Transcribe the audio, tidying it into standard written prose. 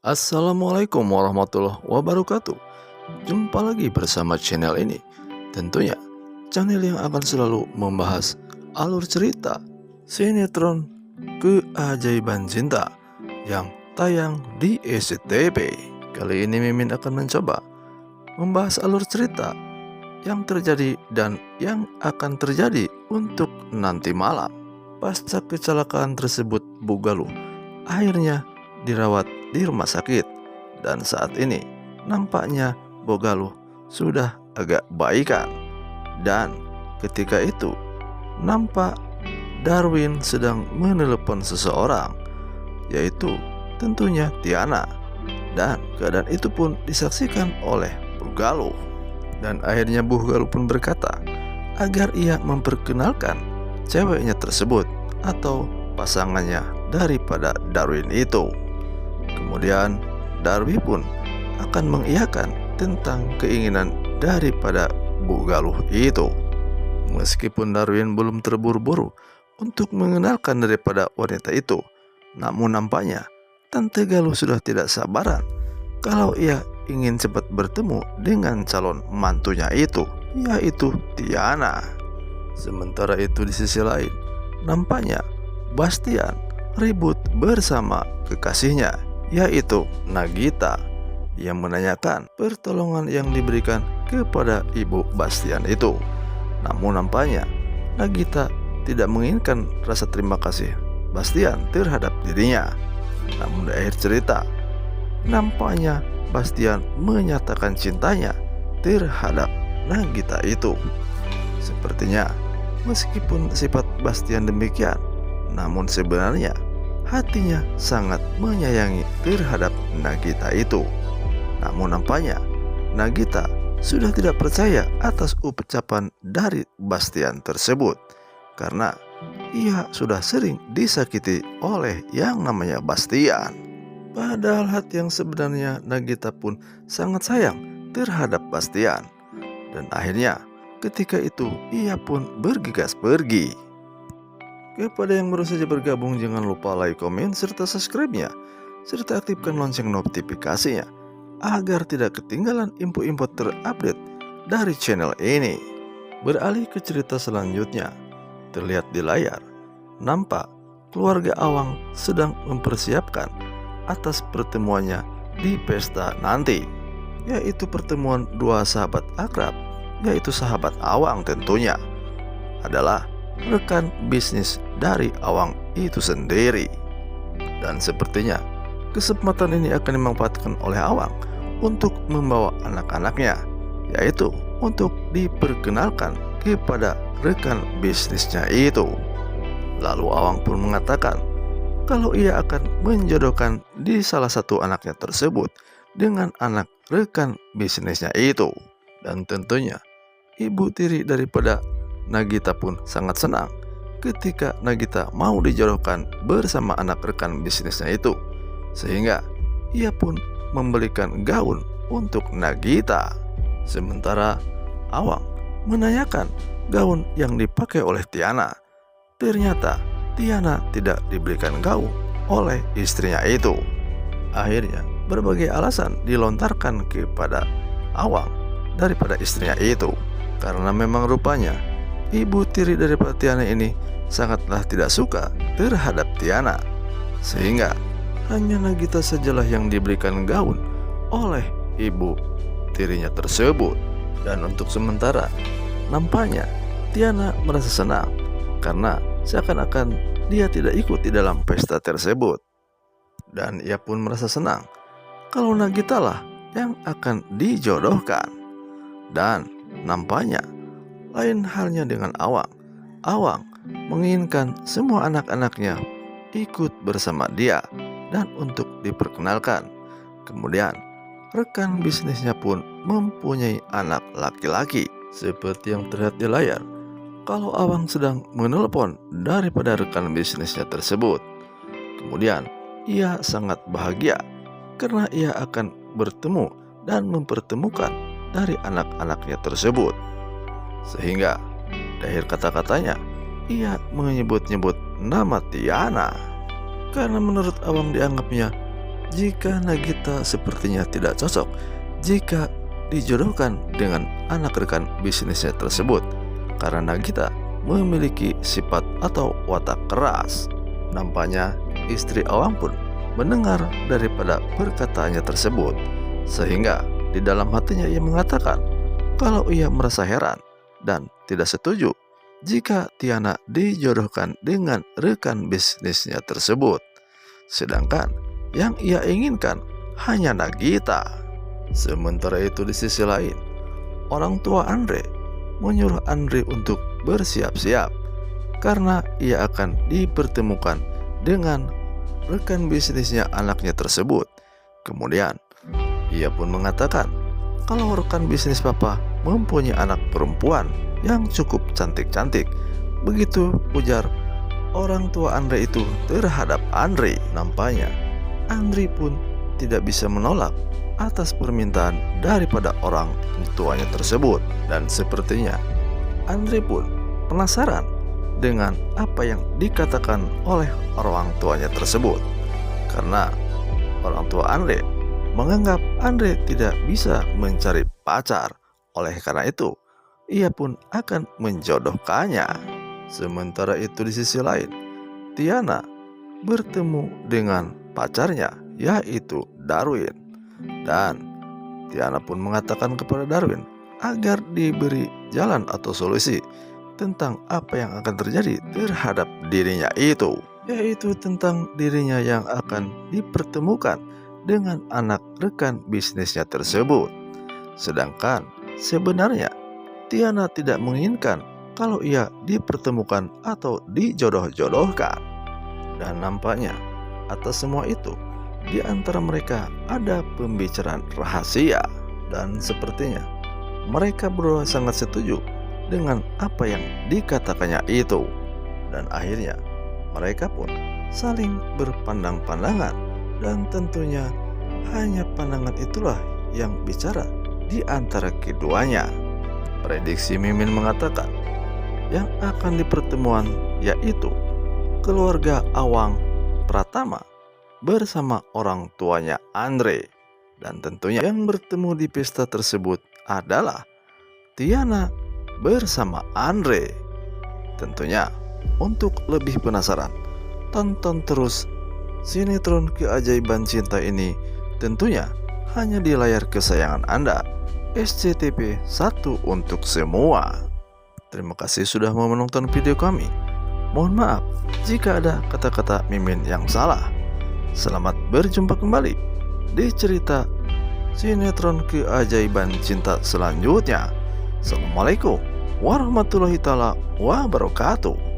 Assalamualaikum warahmatullahi wabarakatuh. Jumpa lagi bersama channel ini. Tentunya channel yang akan selalu membahas alur cerita sinetron Keajaiban Cinta yang tayang di SCTV. Kali ini Mimin akan mencoba membahas alur cerita yang terjadi dan yang akan terjadi untuk nanti malam. Pasca kecelakaan tersebut, Bu Galuh akhirnya dirawat di rumah sakit, dan saat ini nampaknya Bu Galuh sudah agak baikan. Dan ketika itu nampak Darwin sedang menelepon seseorang, yaitu tentunya Tiana, dan keadaan itu pun disaksikan oleh Bu Galuh. Dan akhirnya Bu Galuh pun berkata agar ia memperkenalkan ceweknya tersebut atau pasangannya daripada Darwin itu. Kemudian Darwin pun akan mengiyakan tentang keinginan daripada Bu Galuh itu. Meskipun Darwin belum terburu-buru untuk mengenalkan daripada wanita itu, namun nampaknya Tante Galuh sudah tidak sabaran kalau ia ingin cepat bertemu dengan calon mantunya itu, yaitu Tiana. Sementara itu di sisi lain, nampaknya Bastian ribut bersama kekasihnya, yaitu Nagita, yang menanyakan pertolongan yang diberikan kepada ibu Bastian itu. Namun nampaknya Nagita tidak menginginkan rasa terima kasih Bastian terhadap dirinya. Namun di akhir cerita, nampaknya Bastian menyatakan cintanya terhadap Nagita itu. Sepertinya meskipun sifat Bastian demikian, namun sebenarnya hatinya sangat menyayangi terhadap Nagita itu. Namun nampaknya Nagita sudah tidak percaya atas ucapan dari Bastian tersebut, karena ia sudah sering disakiti oleh yang namanya Bastian. Padahal hati yang sebenarnya Nagita pun sangat sayang terhadap Bastian. Dan akhirnya ketika itu ia pun bergegas pergi. Kepada yang baru saja bergabung, jangan lupa like, komen, serta subscribe-nya, serta aktifkan lonceng notifikasinya agar tidak ketinggalan info-info terupdate dari channel ini. Beralih ke cerita selanjutnya, terlihat di layar nampak keluarga Awang sedang mempersiapkan atas pertemuannya di pesta nanti, yaitu pertemuan dua sahabat akrab, yaitu sahabat Awang tentunya adalah rekan bisnis dari Awang itu sendiri. Dan sepertinya kesempatan ini akan dimanfaatkan oleh Awang untuk membawa anak-anaknya, yaitu untuk diperkenalkan kepada rekan bisnisnya itu. Lalu Awang pun mengatakan kalau ia akan menjodohkan di salah satu anaknya tersebut dengan anak rekan bisnisnya itu. Dan tentunya ibu tiri daripada Nagita pun sangat senang ketika Nagita mau dijodohkan bersama anak rekan bisnisnya itu, sehingga ia pun membelikan gaun untuk Nagita. Sementara Awang menanyakan gaun yang dipakai oleh Tiana, ternyata Tiana tidak diberikan gaun oleh istrinya itu. Akhirnya berbagai alasan dilontarkan kepada Awang daripada istrinya itu, karena memang rupanya ibu tiri daripada Tiana ini sangatlah tidak suka terhadap Tiana, sehingga hanya Nagita sajalah yang diberikan gaun oleh ibu tirinya tersebut. Dan untuk sementara nampaknya Tiana merasa senang karena seakan-akan dia tidak ikut di dalam pesta tersebut, dan ia pun merasa senang kalau Nagita lah yang akan dijodohkan. Dan nampaknya lain halnya dengan Awang. Awang menginginkan semua anak-anaknya ikut bersama dia dan untuk diperkenalkan. Kemudian rekan bisnisnya pun mempunyai anak laki-laki. Seperti yang terlihat di layar, kalau Awang sedang menelepon daripada rekan bisnisnya tersebut. Kemudian ia sangat bahagia karena ia akan bertemu dan mempertemukan dari anak-anaknya tersebut. Sehingga di akhir kata-katanya ia menyebut-nyebut nama Tiana, karena menurut Awang dianggapnya jika Nagita sepertinya tidak cocok jika dijodohkan dengan anak rekan bisnisnya tersebut, karena Nagita memiliki sifat atau watak keras. Nampaknya istri Awang pun mendengar daripada perkataannya tersebut, sehingga di dalam hatinya ia mengatakan kalau ia merasa heran dan tidak setuju jika Tiana dijodohkan dengan rekan bisnisnya tersebut, sedangkan yang ia inginkan hanya Nagita. Sementara itu di sisi lain, orang tua Andre menyuruh Andre untuk bersiap-siap karena ia akan dipertemukan dengan rekan bisnisnya anaknya tersebut. Kemudian ia pun mengatakan kalau rekan bisnis papa mempunyai anak perempuan yang cukup cantik-cantik. Begitu ujar orang tua Andre itu terhadap Andre. Nampaknya Andre pun tidak bisa menolak atas permintaan daripada orang tuanya tersebut. Dan sepertinya Andre pun penasaran dengan apa yang dikatakan oleh orang tuanya tersebut, karena orang tua Andre menganggap Andre tidak bisa mencari pacar. Oleh karena itu ia pun akan menjodohkannya. Sementara itu di sisi lain, Tiana bertemu dengan pacarnya yaitu Darwin, dan Tiana pun mengatakan kepada Darwin agar diberi jalan atau solusi tentang apa yang akan terjadi terhadap dirinya itu, yaitu tentang dirinya yang akan dipertemukan dengan anak rekan bisnisnya tersebut. Sedangkan sebenarnya Tiana tidak menginginkan kalau ia dipertemukan atau dijodoh-jodohkan. Dan nampaknya atas semua itu di antara mereka ada pembicaraan rahasia, dan sepertinya mereka berdua sangat setuju dengan apa yang dikatakannya itu. Dan akhirnya mereka pun saling berpandang-pandangan, dan tentunya hanya pandangan itulah yang bicara di antara keduanya. Prediksi Mimin mengatakan yang akan dipertemuan yaitu keluarga Awang Pratama bersama orang tuanya Andre, dan tentunya yang bertemu di pesta tersebut adalah Tiana bersama Andre. Tentunya untuk lebih penasaran, tonton terus sinetron Keajaiban Cinta ini tentunya hanya di layar kesayangan Anda, SCTV 1 untuk semua. Terima kasih sudah mau menonton video kami. Mohon maaf jika ada kata-kata Mimin yang salah. Selamat berjumpa kembali di cerita sinetron Keajaiban Cinta selanjutnya. Assalamualaikum warahmatullahi taala wabarakatuh.